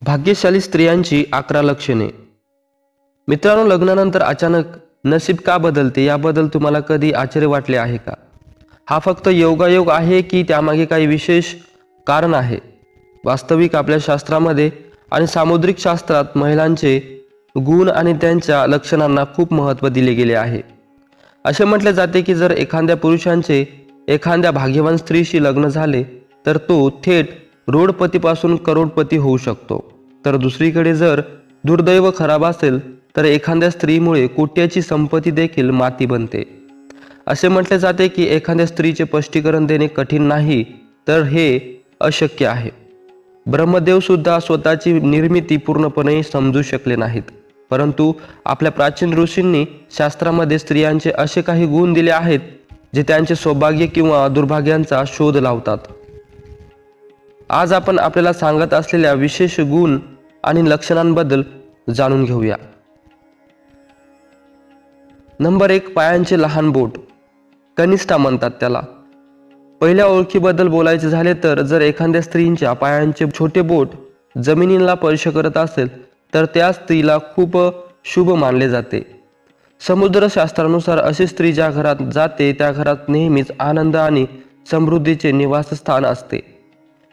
भाग्यशाली स्त्रियांची 11 लक्षणे. मित्रांनो, लग्नानंतर अचानक नशीब का बदलते याबद्दल तुम्हाला कधी आश्चर्य वाटले आहे का? हा फक्त योगायोग आहे की त्यामागे काही विशेष कारण आहे? वास्तविक आपल्या शास्त्रामध्ये आणि सामुद्रिक शास्त्रात महिलांचे गुण आणि त्यांच्या लक्षणांना खूप महत्त्व दिले गेले आहे. असे म्हटले जाते की जर एखाद्या पुरुषांचे एखाद्या भाग्यवान स्त्रीशी लग्न झाले तर तो थेट रोडपतीपासून करोडपती होऊ शकतो. तर दुसरीकडे जर दुर्दैव खराब असेल तर एखाद्या स्त्रीमुळे कोट्याची संपत्ती देखील माती बनते. असे म्हटले जाते की एखाद्या स्त्रीचे स्पष्टीकरण देणे कठीण नाही तर हे अशक्य आहे. ब्रह्मदेव सुद्धा स्वतःची निर्मिती पूर्णपणे समजू शकले नाहीत, परंतु आपल्या प्राचीन ऋषींनी शास्त्रामध्ये स्त्रियांचे असे काही गुण दिले आहेत जे त्यांचे सौभाग्य किंवा दुर्भाग्यांचा शोध लावतात. आज आपण आपल्याला सांगत असलेल्या विशेष गुण आणि लक्षणांबद्दल जाणून घेऊया. नंबर 1, पायांचे लहान बोट, कनिष्ठा म्हणतात त्याला. पहिल्या ओळखीबद्दल बोलायचे झाले तर जर एखाद्या स्त्रीच्या पायांचे छोटे बोट जमिनीला स्पर्श करत असेल तर त्या स्त्रीला खूप शुभ मानले जाते. समुद्रशास्त्रानुसार अशी स्त्री ज्या घरात जाते त्या घरात नेहमीच आनंद आणि समृद्धीचे निवासस्थान असते.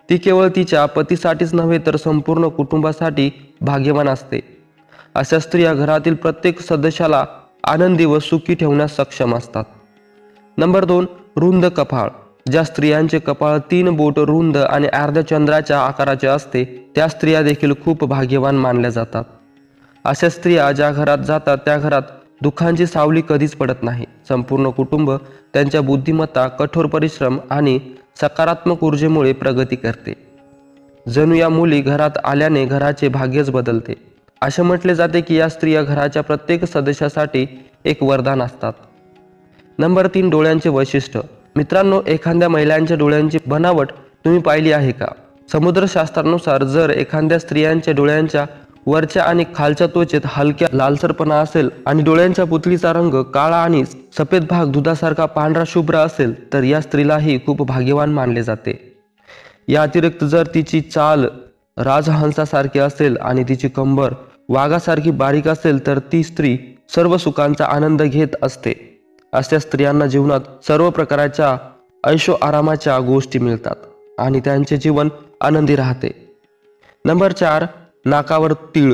ती केवळ तिच्या पतीसाठीच नव्हे तर संपूर्ण कुटुंबासाठी भाग्यवान असते. अशा स्त्रिया घरातील प्रत्येक सदस्याला आनंदी व सुखी ठेवण्यास सक्षम असतात. नंबर 2, रुंद कपाळ. ज्या स्त्रियांचे कपाळ 3 बोट रुंद आणि अर्ध्या चंद्राच्या आकाराचे असते त्या स्त्रिया देखील खूप भाग्यवान मानल्या जातात. अशा स्त्रिया ज्या घरात जातात त्या घरात दुःखांची सावली कधीच पडत नाही. संपूर्ण कुटुंब त्यांच्या बुद्धिमत्ता, कठोर परिश्रम आणि सकारात्मक ऊर्जेमुळे प्रगती करते. जणू या मुली घरात आल्याने घराचे भाग्यच बदलते. असे म्हटले जाते की या स्त्रिया घराच्या प्रत्येक सदस्यासाठी एक वरदान असतात. नंबर 3, डोळ्यांचे वैशिष्ट्य. मित्रांनो, एखाद्या महिलांच्या डोळ्यांची बनावट तुम्ही पाहिली आहे का? समुद्रशास्त्रानुसार जर एखाद्या स्त्रियांच्या डोळ्यांच्या वरच्या आणि खालच्या त्वचेत हलक्या लालसरपणा असेल आणि डोळ्यांच्या पुतलीचा रंग काळा आणि सफेद भाग दुधासारखा पांढरा शुभ्र असेल तर या स्त्रीलाही खूप भाग्यवान मानले जाते. या अतिरिक्त जर तिची चाल राजहंसासारखी असेल आणि तिची कंबर वाघासारखी बारीक असेल तर ती स्त्री सर्व सुखांचा आनंद घेत असते. अशा स्त्रियांना जीवनात सर्व प्रकारच्या ऐशो आरामाच्या गोष्टी मिळतात आणि त्यांचे जीवन आनंदी राहते. नंबर 4, नाकावर तीळ.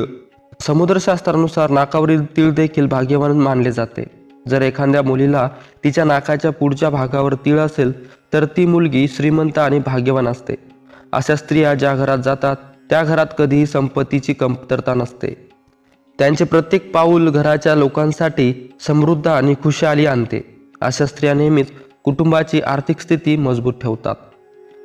समुद्रशास्त्रानुसार नाकावरील तीळ देखील भाग्यवान मानले जाते. जर एखाद्या मुलीला तिच्या नाकाच्या पुढच्या भागावर तीळ असेल तर ती मुलगी श्रीमंत आणि भाग्यवान असते. अशा स्त्रिया ज्या घरात जातात त्या घरात कधीही संपत्तीची कमतरता नसते. त्यांचे प्रत्येक पाऊल घराच्या लोकांसाठी समृद्ध आणि खुशाली आणते. अशा स्त्रिया नेहमीच कुटुंबाची आर्थिक स्थिती मजबूत ठेवतात.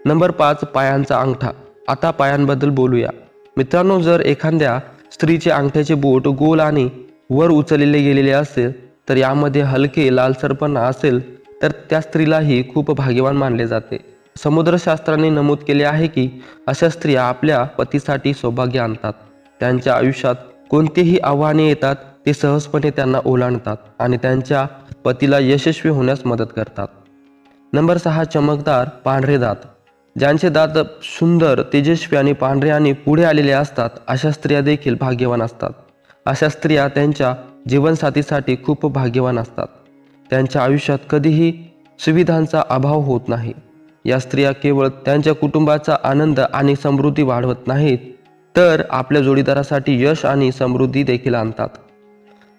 नंबर 5, पायांचा अंगठा. आता पायांबद्दल बोलूया. मित्रांनो, जर एखाद्या स्त्रीचे अंगठ्याचे बोट गोल आणि वर उचलले गेलेले असेल तर यामध्ये हलके लालसरपणा असेल तर त्या स्त्रीलाही खूप भाग्यवान मानले जाते. समुद्रशास्त्राने नमूद केले आहे की अशा स्त्रिया आपल्या पतीसाठी सौभाग्य आणतात. त्यांच्या आयुष्यात कोणतेही आव्हाने येतात ते सहजपणे त्यांना ओलांडतात आणि त्यांच्या पतीला यशस्वी होण्यास मदत करतात. नंबर 6, चमकदार पांढरे दात. ज्यांचे दात सुंदर, तेजस्वी आणि पांढरे आणि पुढे आलेले असतात अशा स्त्रिया देखील भाग्यवान असतात. अशा स्त्रिया त्यांच्या जीवनसाथीसाठी खूप भाग्यवान असतात. त्यांच्या आयुष्यात कधीही सुविधांचा अभाव होत नाही. या स्त्रिया केवळ त्यांच्या कुटुंबाचा आनंद आणि समृद्धी वाढवत नाहीत तर आपल्या जोडीदारासाठी यश आणि समृद्धी देखील आणतात.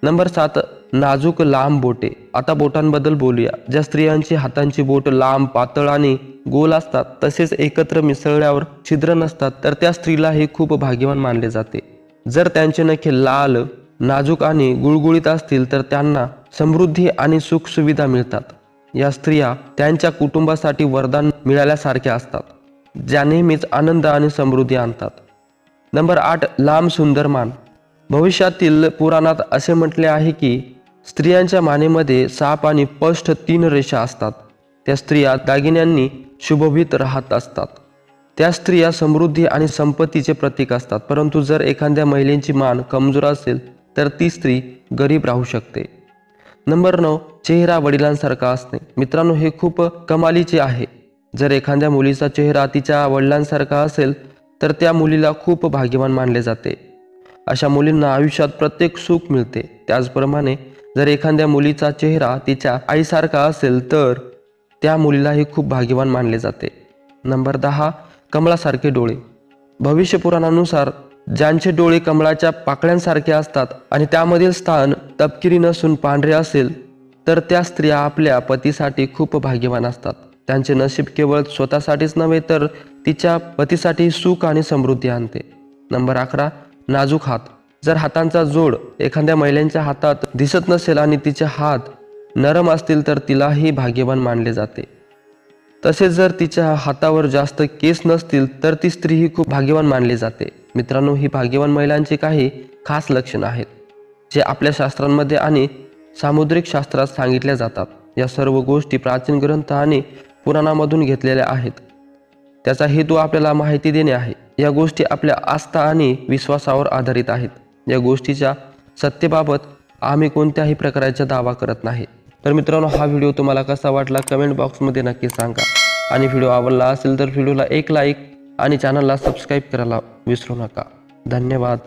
नंबर 7, नाजूक लांब बोटे. आता बोटांबद्दल बोलूया. ज्या स्त्रियांची हातांची बोट लांब, पातळ आणि गोल असतात तसेच एकत्र मिसळल्यावर छिद्र नसतात तर त्या स्त्रीलाही खूप भाग्यवान मानले जाते. जर त्यांचे नखे लाल, नाजूक आणि गुळगुळीत असतील तर त्यांना समृद्धी आणि सुखसुविधा मिळतात. या स्त्रिया त्यांच्या कुटुंबासाठी वरदान मिळाल्यासारख्या असतात, ज्या नेहमीच आनंद आणि समृद्धी आणतात. नंबर 8, लांब सुंदर मान. भविष्यातील पुराणात असे म्हटले आहे की स्त्रियांच्या मानेमध्ये 6 आणि स्पष्ट 3 रेषा असतात. त्या स्त्रिया दागिन्यांनी शुभोभित राहत असतात. त्या स्त्रिया समृद्धी आणि संपत्तीचे प्रतीक असतात. परंतु जर एखाद्या महिलेची मान कमजोर असेल तर ती स्त्री गरीब राहू शकते. नंबर 9, चेहरा वडिलांसारखा असणे. मित्रांनो, हे खूप कमालीचे आहे. जर एखाद्या मुलीचा चेहरा तिच्या वडिलांसारखा असेल तर त्या मुलीला खूप भाग्यवान मानले जाते. अशा मुलींना आयुष्यात प्रत्येक सुख मिळते. त्याचप्रमाणे जर एखाद्या मुलीचा चेहरा तिच्या आईसारखा असेल तर त्या मुलीलाही खूप भाग्यवान मानले जाते. नंबर 10, कमळासारखे डोळे. भविष्य पुराणानुसार ज्यांचे डोळे कमळाच्या पाकळ्यांसारखे असतात आणि त्यामधील स्थान तपकिरी नसून पांढरे असेल तर त्या स्त्रिया आपल्या पतीसाठी खूप भाग्यवान असतात. त्यांचे नशीब केवळ स्वतःसाठीच नव्हे तर तिच्या पतीसाठी सुख आणि समृद्धी आणते. नंबर 11, नाजूक हात. जर हातांचा जोड एखाद्या महिलेच्या हातात दिसत नसेल आणि तिचे हात नरम असतील तर तिलाही भाग्यवान मानले जाते. तसेच जर तिच्या हातावर जास्त केस नसतील तर ती स्त्री ही खूप भाग्यवान मानली जाते. मित्रांनो, ही भाग्यवान महिलांची काही खास लक्षणं आहेत जे आपल्या शास्त्रांमध्ये आणि सामुद्रिक शास्त्रात सांगितल्या जातात. या सर्व गोष्टी प्राचीन ग्रंथ आणि पुराणामधून घेतलेल्या आहेत. त्याचा हेतू आपल्याला माहिती देणे आहे. या गोष्टी आपल्या आस्था आणि विश्वासावर आधारित आहेत. या गोष्टीच्या सत्तेबाबत आम्ही कोणत्याही प्रकारचा दावा करत नाही. तर मित्रांनो, हा व्हिडिओ तुम्हाला कसा वाटला कमेंट बॉक्समध्ये नक्की सांगा. आणि व्हिडिओ आवडला असेल तर व्हिडिओला एक लाईक आणि चॅनलला सबस्क्राईब करायला विसरू नका. धन्यवाद.